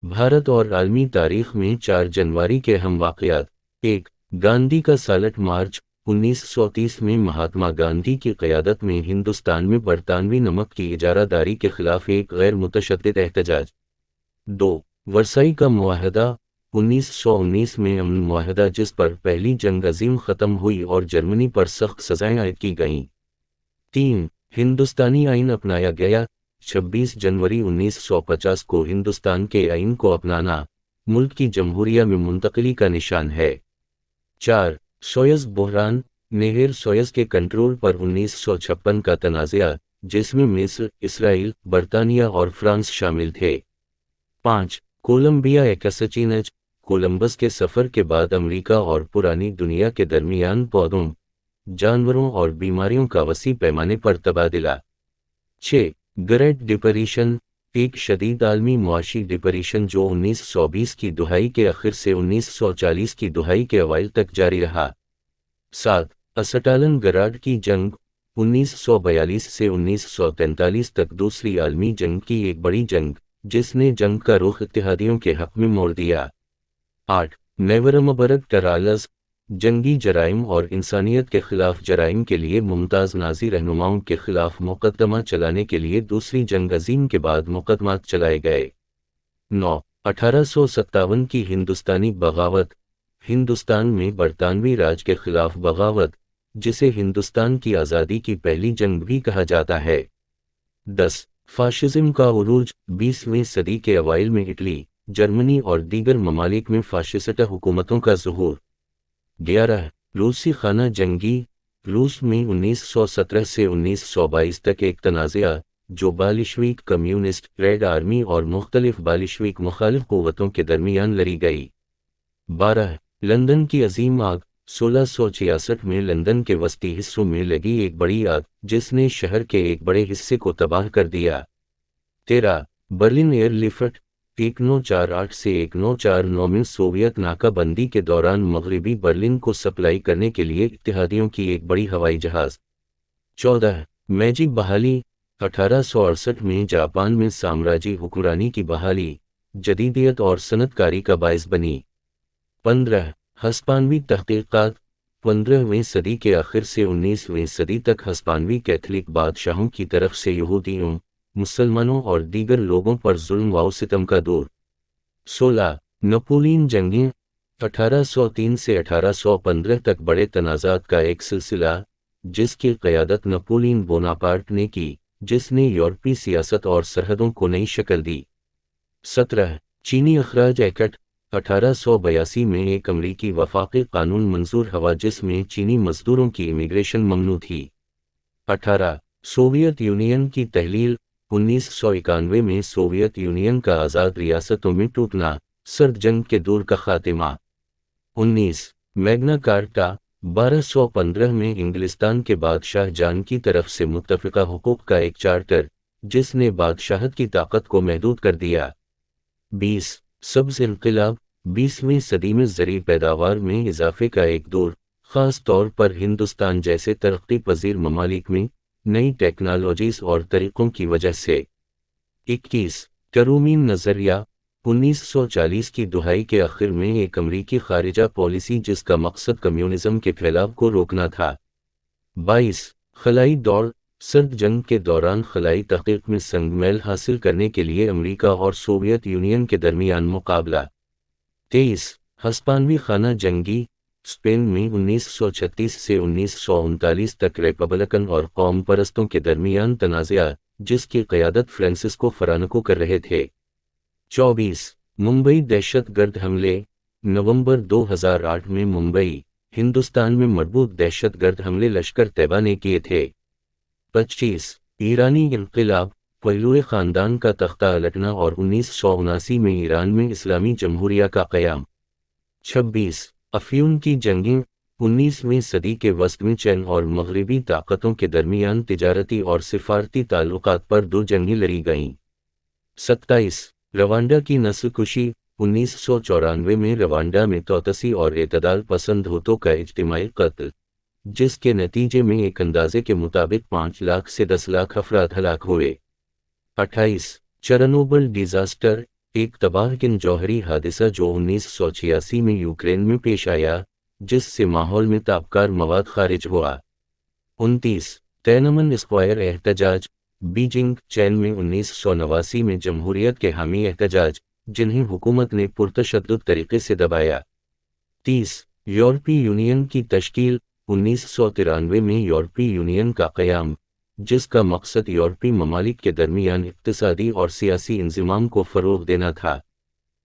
भारत और आलमी तारीख में 4 जनवरी के अहम वाक़यात। 1. गांधी का साल्ट मार्च। 1930 में महात्मा गांधी की क़यादत में हिंदुस्तान में बरतानवी नमक की इजारादारी के खिलाफ एक गैर मुतशद्दिद एहतजाज। 2. वर्साई का मुआहदा। 1919 में अमन मुआहदा जिस पर पहली जंग अजीम ख़त्म हुई और जर्मनी पर सख्त सज़ाएं आयद की गईं। 3. हिंदुस्तानी आइन अपनाया गया। 26 जनवरी 1950 को हिंदुस्तान के आइन को अपनाना मुल्क की जमहूरिया में मुंतकली का निशान है। 4. सोयज़ बहरान। नहर सोयज़ के कंट्रोल पर 1956 का तनाज़ा जिसमें मिस्र, इसराइल, बरतानिया और फ्रांस शामिल थे। 5. Colombia exchange. कोलंबस के सफ़र के बाद अमेरिका और पुरानी दुनिया के दरमियान पौधों, जानवरों और बीमारियों का वसी पैमाने पर तबादला। 6. Great depression. एक शदीद आलमी मुआशी डिप्रेशन जो 1920 की दुहाई के आखिर से 1940 की दुहाई के अवाइल तक जारी रहा। 7. अस्टालिन गराड की जंग। 1942 से 1943 तक दूसरी आलमी जंग की एक बड़ी जंग जिसने जंग का रुख इत्तेहादियों के हक में मोड़ दिया। 8. नेवरमबरग टरालस। जंगी जराइम और इंसानियत के खिलाफ जराइम के लिए मुमताज़ नाज़ी रहनुमाओं के खिलाफ मुकदमा चलाने के लिए दूसरी जंग अजीम के बाद मुकदमात चलाए गए। 9. 1857 की हिंदुस्तानी बगावत। हिंदुस्तान में बरतानवी राज के खिलाफ बगावत जिसे हिंदुस्तान की आज़ादी की पहली जंग भी कहा जाता है। 10. फाशिज़्म का उरूज। 20वीं सदी के अवाइल में इटली, जर्मनी और दीगर ममालिक में फाशिस्ट हुकूमतों का ज़ुहूर। 11. रूसी खाना जंगी। रूस में 1917 से 1922 तक एक तनाज़ा जो बालिशवीक कम्युनिस्ट, रेड आर्मी और मुख्तलिफ बालिशवीक मुखालिफ क़ुव्वतों के दरमियान लड़ी गई। 12. लंदन की अजीम आग। 1666 में लंदन के वस्ती हिस्सों में लगी एक बड़ी आग जिसने शहर के एक बड़े हिस्से को तबाह कर दिया। 13. Berlin airlift. 1948 से 1949 में सोवियत नाकाबंदी के दौरान मगरबी बर्लिन को सप्लाई करने के लिए इत्तेहादियों की एक बड़ी हवाई जहाज़। 14. मैजी बहाली। 1868 में जापान में साम्राज्य हुक्मरानी की बहाली जदीदियत और सनतकारी का बायस बनी। 15. हस्पानवी तहक़ीक़ात। 15वीं सदी के आखिर से 19वीं सदी तक हस्पानवी कैथलिक बादशाहों की तरफ से यहूदियों, मुसलमानों और दीगर लोगों पर जुल्म व सितम का दौर। 16. नेपोलियन जंगें। 1803 से 1815 तक बड़े तनाज़ात का एक सिलसिला जिसकी क़यादत नेपोलियन बोनापार्ट ने की जिसने यूरोपीय सियासत और सरहदों को नई शक्ल दी। 17. चीनी अखराज एक्ट। 1882 में एक अमरीकी वफाक़ी कानून मंजूर हुआ जिसमें चीनी मजदूरों की इमिग्रेशन ममनू थी। 18. सोवियत यूनियन की तहलील। 1991 में सोवियत यूनियन का आज़ाद रियासतों में टूटना, सर्द जंग के दौर का खात्मा। 19. Magna carta. 1215 में इंग्लिस्तान के बादशाह जान की तरफ से मुत्तफ़िक़ा हुकूक का एक चार्टर जिसने बादशाहत की ताकत को महदूद कर दिया। 20. सब्ज़ इन्क़िलाब। 20वीं सदी में ज़री पैदावार में इजाफे का एक दौर ख़ास तौर पर हिंदुस्तान जैसे तरक्की पज़ीर ममालिक में नई टेक्नोलॉजीज़ और तरीक़ों की वजह से। 21. टरूमीन नज़रिया। 1940 की दुहाई के आखिर में एक अमरीकी ख़ारिजा पॉलिसी जिसका मकसद कम्युनिज़म के फैलाव को रोकना था। 22. खलाई दौड़। सर्द जंग के दौरान खलाई तहक़ीक़ में संगमेल हासिल करने के लिए अमरीका और सोवियत यूनियन के दरमियान मुकाबला। 23. हस्पानवी खाना जंगी। स्पेन में 1936 से 1939 तक रिपब्लिकन और कौम परस्तों के दरमियान तनाज़ा जिसकी क़यादत फ्रांसिस्को फ़रानको कर रहे थे। 24. मुंबई दहशत गर्द हमले। नवंबर 2008 में मुंबई, हिंदुस्तान में मरबूत दहशत गर्द हमले लश्कर तैयबा ने किए थे। 25. ईरानी इन्क़िलाब। पहलुए ख़ानदान का तख्ता उलटना और 1979 में ईरान में इस्लामी जमहूरिया का क़याम। 26. अफ़यून की जंगें। 19वीं सदी के वस्त में चीन और मग़रिबी ताक़तों के दरमियान तिजारती और सिफ़ारती ताल्लुक़ात पर 2 जंगें लड़ी गईं। 27. रवांडा की नस्लकुशी। 1994 में रवांडा में तौतसी और एतदाल पसंद हुतों का इज्तिमाई कत्ल जिसके नतीजे में एक अंदाजे के मुताबिक 5 लाख से 10 लाख अफराद हलाक हुए। 28. Chernobyl disaster. ایک تباہ کن جوہری حادثہ جو 1986 میں یوکرین میں پیش آیا، جس سے ماحول میں تابکار مواد خارج ہوا۔ 29 تینمن اسکوائر احتجاج، بیجنگ، چین میں 1989 میں جمہوریت کے حامی احتجاج، جنہیں حکومت نے پرتشدد طریقے سے دبایا۔ 30 یورپی یونین کی تشکیل، 1993 میں یورپی یونین کا قیام، جس کا مقصد یورپی ممالک کے درمیان اقتصادی اور سیاسی انضمام کو فروغ دینا تھا۔